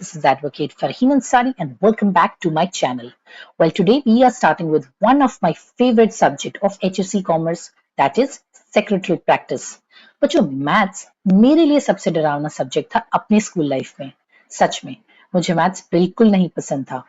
This is Advocate Farheen Ansari and welcome back to my channel. Well, today we are starting with one of my favorite subject of HSC Commerce, that is Secretarial Practice. बच्चों maths मेरे लिए सबसे डरावना subject था अपने school life में. सच में मुझे मैथ्स बिल्कुल नहीं पसंद था.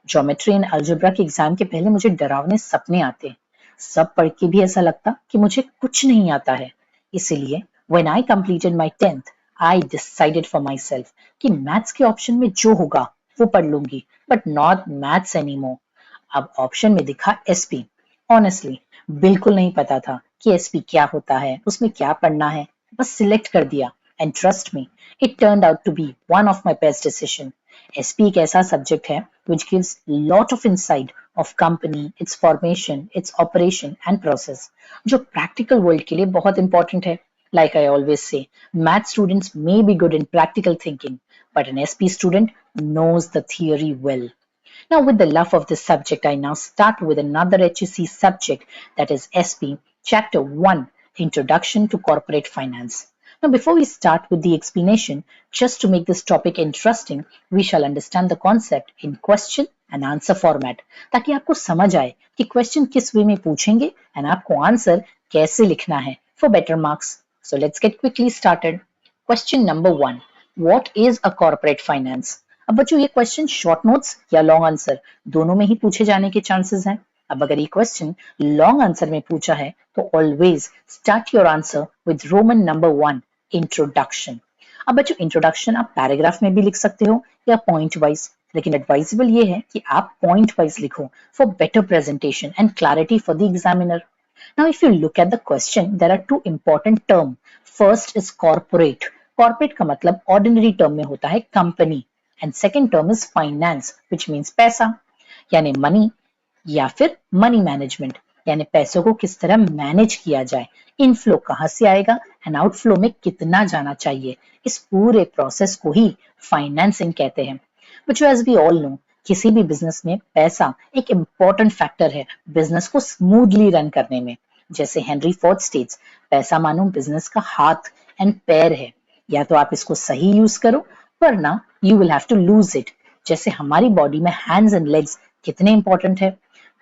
ज्योमेट्री एंड अलजेब्रा के एग्जाम के पहले मुझे डरावने सपने आते. सब पढ़ के भी ऐसा लगता कि मुझे कुछ नहीं आता है. इसीलिए when I completed my 10th, I decided for myself कि मैथ्स के ऑप्शन में जो होगा वो पढ़ लूंगी, बट नॉट मैथ्स एनीमोर. अब ऑप्शन में दिखा एसपी. ऑनेस्टली बिल्कुल नहीं पता था कि एसपी क्या होता है, उसमें क्या पढ़ना है. बस सिलेक्ट कर दिया and trust me, it turned out to be one of my best decision. SP एक ऐसा सब्जेक्ट है which gives lot of insight of company, its formation, its operation and process, जो practical world के लिए बहुत important है. Like I always say, math students may be good in practical thinking, but an SP student knows the theory well. Now, with the love of this subject, I now start with another HEC subject, that is SP, Chapter 1, Introduction to Corporate Finance. Now, before we start with the explanation, just to make this topic interesting, we shall understand the concept in question and answer format, ताकि आपको समझ आए कि question किस वे में पूछेंगे and आपको answer कैसे लिखना है for better marks. So let's get quickly started. Question number 1. What is a corporate finance? अब बच्चों ये क्वेश्चन शॉर्ट नोट्स या लॉन्ग आंसर दोनों में ही पूछे जाने के चांसेस हैं. अब अगर ये क्वेश्चन लॉन्ग आंसर में पूछा है तो always start your answer with Roman number 1, introduction. अब बच्चों इंट्रोडक्शन आप पैराग्राफ में भी लिख सकते हो या पॉइंट वाइज, लेकिन एडवाइजेबल ये है कि आप पॉइंट वाइज लिखो for better presentation and clarity for the examiner. Now, if you look at the question, there are two important terms. First is corporate. Corporate का मतलब ordinary term में होता है company. And second term is finance, which means पैसा, यानी money या फिर money management, यानी पैसों को किस तरह मैनेज किया जाए, इनफ्लो कहाँ से आएगा एंड आउटफ्लो में कितना जाना चाहिए. इस पूरे प्रोसेस को ही फाइनेंसिंग कहते हैं. बच्चों, एज वी ऑल नो, किसी भी बिजनेस में पैसा एक इम्पॉर्टेंट फैक्टर है बिजनेस को स्मूथली रन करने में. जैसे हेनरी फोर्ड स्टेट्स, पैसा मानो बिजनेस का हाथ एंड पैर है, या तो आप इसको सही यूज करो वरना you will have to lose it. जैसे हमारी बॉडी में हैंड्स एंड लेग्स कितने इंपॉर्टेंट है,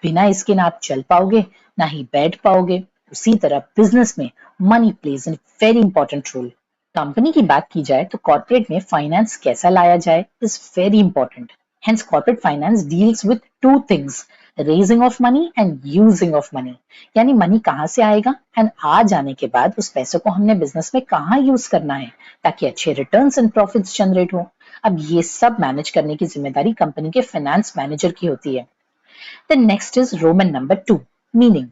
बिना इसके ना आप चल पाओगे ना ही बैठ पाओगे, उसी तरह बिजनेस में money plays an very important role. Company की बात की जाए तो कॉर्पोरेट में फाइनेंस कैसा लाया जाए is very important. Hence, corporate finance deals with two things: raising of money and using of money. यानी मनी कहाँ से आएगा एंड आ जाने के बाद उस पैसों को हमने बिजनेस में कहाँ यूज करना है ताकि अच्छे रिटर्न्स एंड प्रॉफिट्स जनरेट हो. अब ये सब मैनेज करने की जिम्मेदारी कंपनी के फाइनेंस मैनेजर की होती है. Then next is Roman number 2, meaning.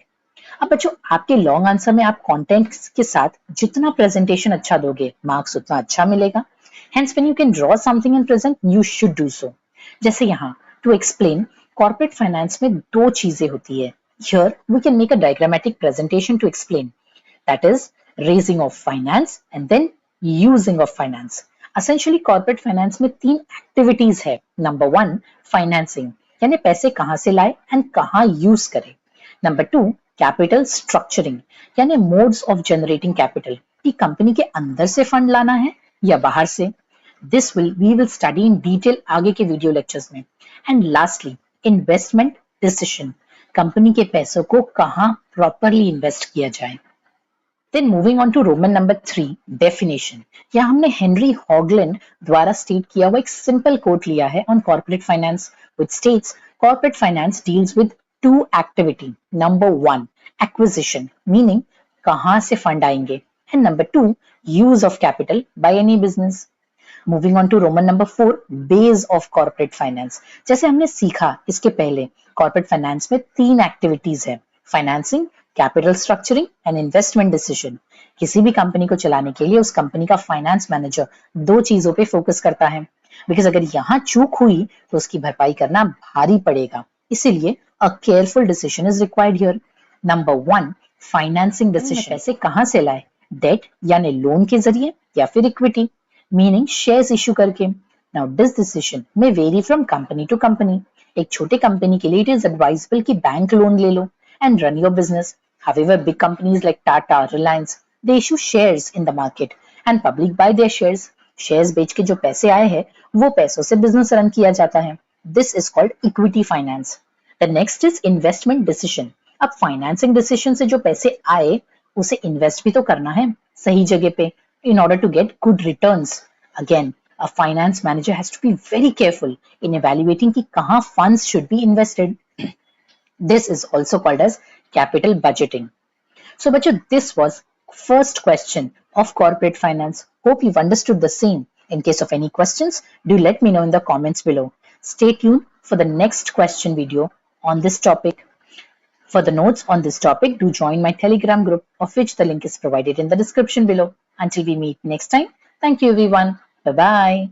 अब बच्चों, आपके लॉन्ग आंसर में आप कंटेंट के साथ जितना प्रेजेंटेशन अच्छा दोगे मार्क्स उतना अच्छा मिलेगा. Hence, when you can draw something and present, you should do so. जैसे यहाँ टू एक्सप्लेन कॉर्पोरेट फाइनेंस में दो चीजें होती है. Here we can make a diagrammatic presentation to explain, that is raising of finance and then using of finance. Essentially corporate finance में 3 activities है. Number 1, financing, यानी पैसे कहाँ से लाए एंड कहाँ यूज करें. नंबर 2, कैपिटल स्ट्रक्चरिंग, यानी मोड्स ऑफ जनरेटिंग कैपिटल, कि कंपनी के अंदर से फंड लाना है या बाहर से. This we will study in detail आगे के वीडियो लेक्चर्स में. And lastly, investment decision, company के पैसों को कहाँ प्रॉपरली इन्वेस्ट किया जाए. Then moving on to Roman number 3, definition. यहाँ हमने हेनरी हॉगलैंड द्वारा स्टेट किया हुआ एक सिंपल कोट लिया है on corporate finance, which states corporate finance deals with 2 activity. Number 1, acquisition, meaning कहाँ से फंड आएंगे, and number 2, use of capital by any business. Moving on to Roman number 4, base of corporate finance. जैसे हमने सीखा इसके पहले, corporate finance में 3 activities है: financing, capital structuring and investment decision. किसी भी कंपनी को चलाने के लिए उस कंपनी का फाइनेंस मैनेजर 2 चीजों पे फोकस करता है, बिकॉज अगर यहाँ चूक हुई तो उसकी भरपाई करना भारी पड़ेगा. इसीलिए अ careful decision is required here. Number 1, financing decision. पैसे कहाँ से लाए, डेट यानी लोन के जरिए या फिर इक्विटी, meaning shares issue करके. Now this decision may vary from company to company. एक छोटे कंपनी के लिए it is advisable कि बैंक लोन ले लो and run your business. However, big companies like Tata, Reliance, they issue shares in the market and public buy their shares. Shares बेच के जो पैसे आए हैं वो पैसों से बिजनेस रन किया जाता है। This is called equity finance. The next is investment decision. अब फाइनेंसिंग डिसीजन से जो पैसे आए उसे इन्वेस्ट भी तो करना है सही जगह पे in order to get good returns. Again, a finance manager has to be very careful in evaluating कि कहाँ funds should be invested. This is also called as capital budgeting. So, bachcho, this was first question of corporate finance. Hope you've understood the same. In case of any questions, do let me know in the comments below. Stay tuned for the next question video on this topic. For the notes on this topic, do join my Telegram group, of which the link is provided in the description below. Until we meet next time, thank you everyone. Bye bye.